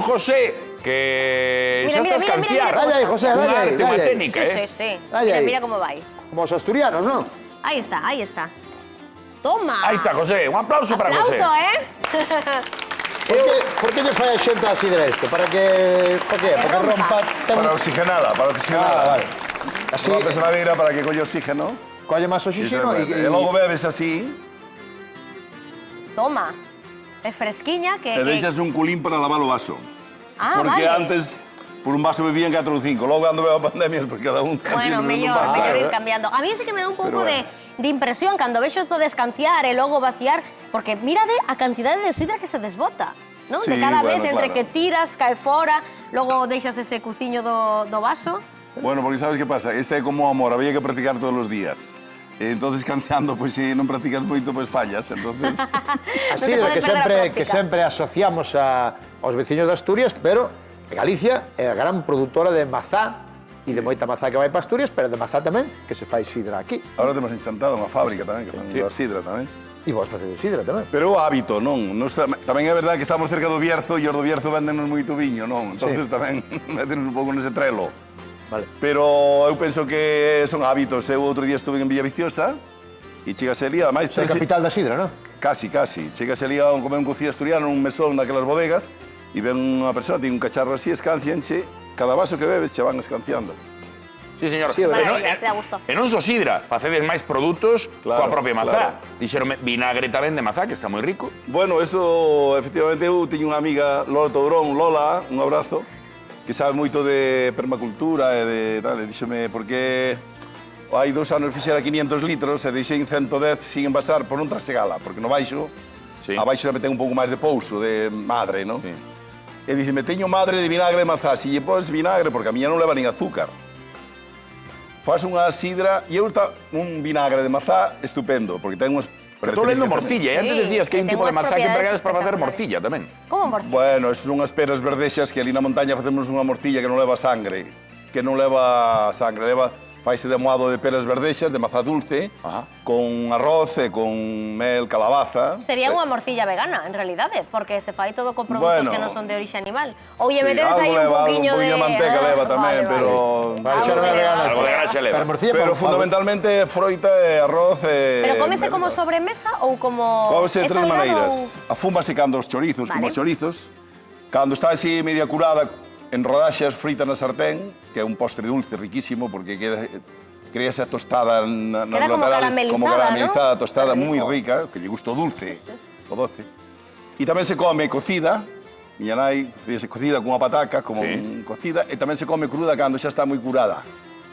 José, que Mira, xa mira, estás mira, canciar. mira, Dale aí, José, Unha dale aí, arte, unha dale aí. técnica, Sí, sí, sí. Ay, Mira, ay. mira cómo va ahí. Como os asturianos, non? Ahí está, ahí está. Toma. Aí está, José. Un aplauso para José. Aplauso, ¿eh? Por que lle fai a xente a sidra isto? Para que... Para que? Para que rompa... Para oxigenada, para oxigenada. Ah, vale. Así, Rompes a madeira para que colle oxígeno. colle máis oxígeno E logo bebes así Toma. Es fresquiña que... e deixas un culín para lavar o vaso. Ah, Porque vale. antes, por un vaso bebían 4 ou 5. Logo, cando veo a pandemia, por cada un... Bueno, mellor ir cambiando. A mí sí que me dá un pouco Pero de impresión cando vexo todo descanciar e logo vaciar, porque mírade a cantidade de sidra que se desbota, non? Sí, De cada vez, bueno, entre claro. que tiras, cae fora, logo deixas ese cuciño do vaso. Bueno, porque sabes que pasa? Este é como o amor, había que practicar todos os días. Entonces, canciando, pois se non practicas moito, pois fallas. Entonces, a se sidra pode perder a que práctica. sempre asociamos aos veciños de Asturias, pero Galicia é a gran produtora de mazá e de moita mazá que vai para Asturias, pero de mazá tamén que se fai sidra aquí. ahora temos enxantado unha fábrica tamén, que fan da sidra tamén. E vos facedes sidra tamén. Pero o hábito, non? Tamén é verdade que estamos cerca do Bierzo e os do Bierzo vendenos moito viño, non? Entonces tamén metenos un pouco nese trelo. Vale. Pero eu penso que son hábitos. Eu outro día estuve en Villaviciosa e chegase ali, ademais... É a capital da sidra, non? Casi. Chegase ali a comer un cocido asturiano, un mesón daquelas bodegas, e ven unha persona, ten un cacharro así, escancianche, cada vaso que bebes che van escanciando. Sí, señor. Sí, é verdade. Maravilla, se dá gusto. E non só sidra, facedes máis produtos Claro, coa propia mazá. claro. Dixeronme vinagre tamén de mazá, que está moi rico. Bueno, eso, efectivamente, eu teño unha amiga, Lola Tourón, Lola, un abrazo, que sabe moito de permacultura e de tal, e díxome, porque hai 2 anos fixera 500 litros e deixei en 110 sin envasar por non trasegala, porque no baixo, Sí. abaixo me ten un pouco máis de pouso, de madre, non? Sí. E díxeme, teño madre de vinagre de mazá, se lle pones vinagre, porque a miña non leva nin azúcar. Faz unha sidra e eu está un vinagre de mazá estupendo, porque ten unhas Estou lendo características morcilla, e antes Sí, decías que hai un ten tipo de unhas mazá que propiedades empregadas para facer espectaculares. morcilla tamén. Como morcilla? Bueno, esas son unhas peras verdexas que ali na montaña facemos unha morcilla que non leva sangre, faise de moado de peras verdexas, de mazá dulce, Ajá. con arroz e con mel, calabaza. Sería unha morcilla vegana, en realidade, porque se fai todo con produtos Bueno, que non son de orixe animal. Ou lle Sí, metedes aí un poquinho de... manteca leva tamén, Vale, pero... Vale, xa non é vegano. Algo de graxa leva. Pero morcilla, Pero fundamentalmente froita e arroz e... Pero cómese como sobremesa ou como... Cómese de é tres salgado maneiras. Afúmase cando os chorizos, Vale. como os chorizos. Cando está así media curada, en rodaxas frita na sartén, que é un postre dulce riquísimo, porque crea esa tostada nas Queda como laterales, como caramelizada, caramelizada, ¿no? tostada Qué moi rico. rica, que lle gusta o dulce, o doce. E tamén se come cocida, miña nai se cocida cunha pataca, como Sí. cocida, e tamén se come cruda cando xa está moi curada.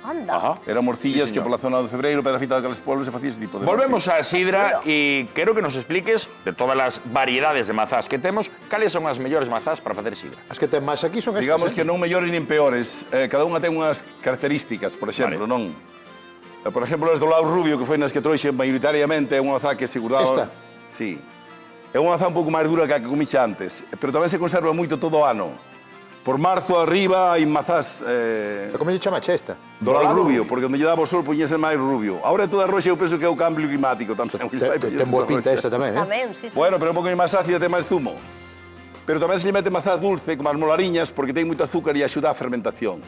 Anda. Ajá. Eran morcillas Sí, que señor. pola zona do Cebreiro, Pedrafita daqueles pueblos, se facía ese tipo de Volvemos morcilla. á sidra e quero que nos expliques, de todas as variedades de mazás que temos, cales son as mellores mazás para facer sidra. As que ten máis aquí son estas. Digamos que non mellores nin peores, cada unha ten unhas características, por exemplo, Vale. non? Por exemplo, as do Lau Rubio, que foi nas que trouxe maioritariamente, é unha mazá que se guardaba... Esta? Sí. É unha mazá un pouco máis dura que a que comiche antes, pero tamén se conserva moito todo o ano. Por marzo arriba hai mazás Como lle chamache esta? do Lau Rubio, porque onde lle daba o sol poñese máis rubio. Ahora é toda roxa, eu penso que é o cambio climático tamén. Ten boa pinta esta tamén, eh? Tamén, sí, sí. Bueno, pero un pouco máis ácida, ten máis zumo. Pero tamén se lle mete mazá dulce, como as molariñas, porque ten moito azúcar e axuda a fermentación.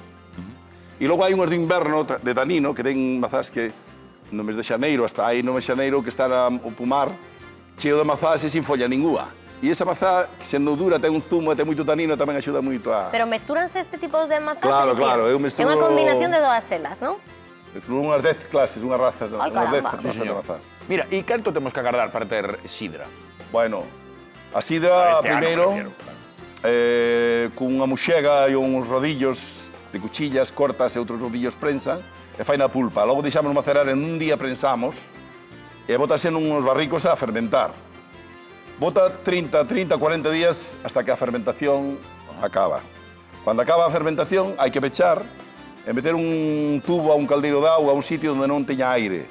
E logo hai unhas de inverno de tanino, que ten mazás que no mes de xaneiro, hasta aí no mes de xaneiro, que está o pomar, cheo de mazás e sin folla ningúa. E esa mazá, sendo dura, ten un zumo e ten moito tanino, tamén axuda moito a... Pero mestúranse este tipo de mazás? Claro, é dicir, claro, eu É mesturo- unha combinación de todas elas, non? Excluo unhas 10 clases, unhas razas, Ai, unhas 10 caramba. razas de señor. mazás. Mira, e canto temos que agardar para ter sidra? Bueno, a Para sidra, este ano, primeiro, me refiero, cun unha muxega e uns rodillos de cuchillas cortas e outros rodillos prensa, e fai na pulpa. Logo deixamos macerar en un día, prensamos, e botase nuns barricos a fermentar. Bota 30, 40 días hasta que a fermentación acaba. Cando acaba a fermentación, hai que pechar e meter un tubo a un caldeiro de auga a un sitio onde non teña aire.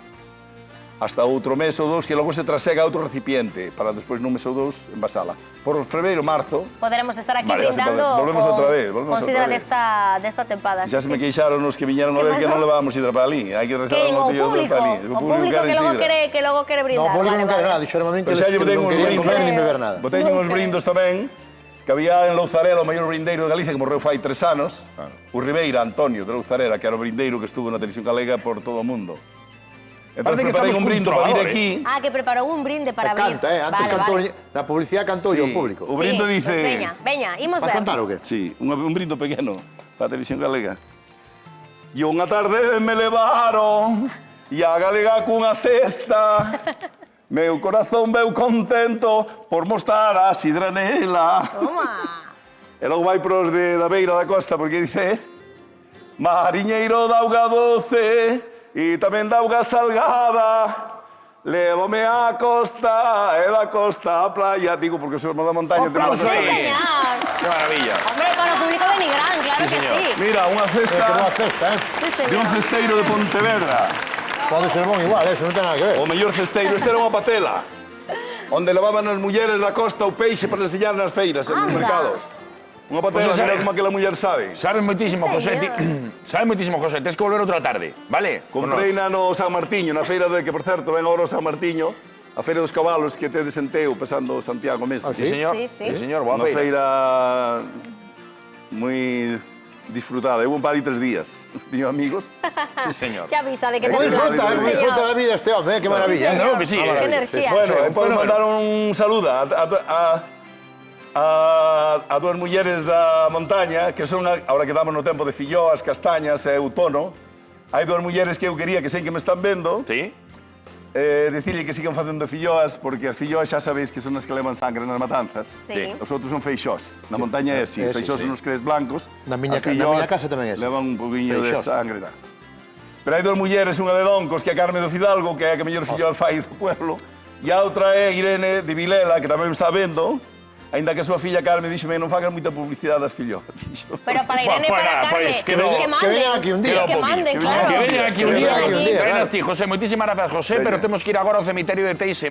Hasta outro mes ou dous, que logo se trasega a outro recipiente, para despois nun mes ou dous envasala. Por fevereiro, marzo, Poderemos estar aquí Vale, brindando volvemos outra vez, volvemos con sidra outra vez. desta tempada. xa sí, se me sí. queixaron os que viñeron a Que ver que pasou? non levábamos sidra para ali. Hai que rezar Que a o botella público, para ali. o público que logo quere No, brindar. o público Vale, non quere vale. nada, dixeron a min que Pero xa lle botei non uns querían brindos. comer nin beber nada. Botei Non uns creo. brindos tamén, que había en Louzarela o maior brindeiro de Galicia que morreu fai 3 anos, o Ribeira Antonio de Louzarela, que era o brindeiro que estuvo na televisión galega por todo o mundo. Entón Parece que preparei estamos un brinde cun para vir trovador, aquí. Ah, que preparou un brinde para abrir. Canta, antes Vale, cantou, vale. na publicidade cantou Sí, o público. o brindo Sí, dice... Pues veña, veña, imos Vas ver. cantar o qué? Sí, un brindo pequeno para a televisión galega. E unha tarde me levaron e a galega cunha cesta. Meu corazón veu contento por mostrar a sidra nela. Toma. E logo vai pros da beira da costa porque dice mariñeiro da auga doce e tamén da auga salgada. Lévame á costa e da costa á playa. Digo porque somos da montaña. Aplausos Sí, ahí. señor. ¡Qué maravilla! Hombre, para o público benigrán, claro que señor. sí. Mira, unha Que cesta boa cesta, Sí, de un señor. cesteiro de Pontevedra. Pode ser bon igual, eso non ten nada que ver. O mellor cesteiro, este era unha patela, onde levaban as mulleres da costa o peixe para enseñar nas feiras, en os Anda. mercados. Unha patela, Pues esa mira es. como aquela muller sabe. Sabes moitísimo, Sí, José. señor. Sabes moitísimo, José. Tens que volver outra tarde, vale? Compreina no San Martiño, na feira de que, por certo, ven agora o San Martiño, a feira dos cabalos que tedes en Teo, pasando Santiago mesmo. Sí, señor. Sí, sí. señor. Boa Unha feira. feira moi disfrutada. Eu un par e 3 días. Tiño amigos. Sí, señor. Xa avisa de que Como ten plan, disfruta, sí, como disfruta señor. da vida este home, que maravilla. Sí, Claro que sí, señor. eh. Qué enerxía. Bueno, Sí, e podo fenómeno. mandar un saludo a dúas mulleres da montaña, que son, ahora que estamos no tempo de filloas, castañas e outono, hai dúas mulleres que eu quería, que sei que me están vendo, Sí. decirle que sigan facendo filloas, porque as filloas xa sabéis que son as que levan sangre nas matanzas. Sí. Os outros son feixós. Na montaña é así, Ese, feixós sí. son os cres blancos. Na miña as ca- na filloas miña casa tamén é así. levan un poquinho de Feixós. sangre. Tal. Pero hai dúas mulleres, unha de Doncos, que é a Carme do Fidalgo, que é a que mellor filloas fai do pueblo, e a outra é Irene de Vilela, que tamén me está vendo, aínda que a súa filla Carme díxeme non fagas moita publicidade das filloas. Dixo. Pero para Irene, Bueno, para Carmen, pues, que manden. veñan aquí un día. Que manden, claro. Que veñan aquí un Que día. veñan aquí un día, Veñas claro. ti, José. Moitísimas grazas, José, pero temos que ir agora ao cemiterio de Teixe.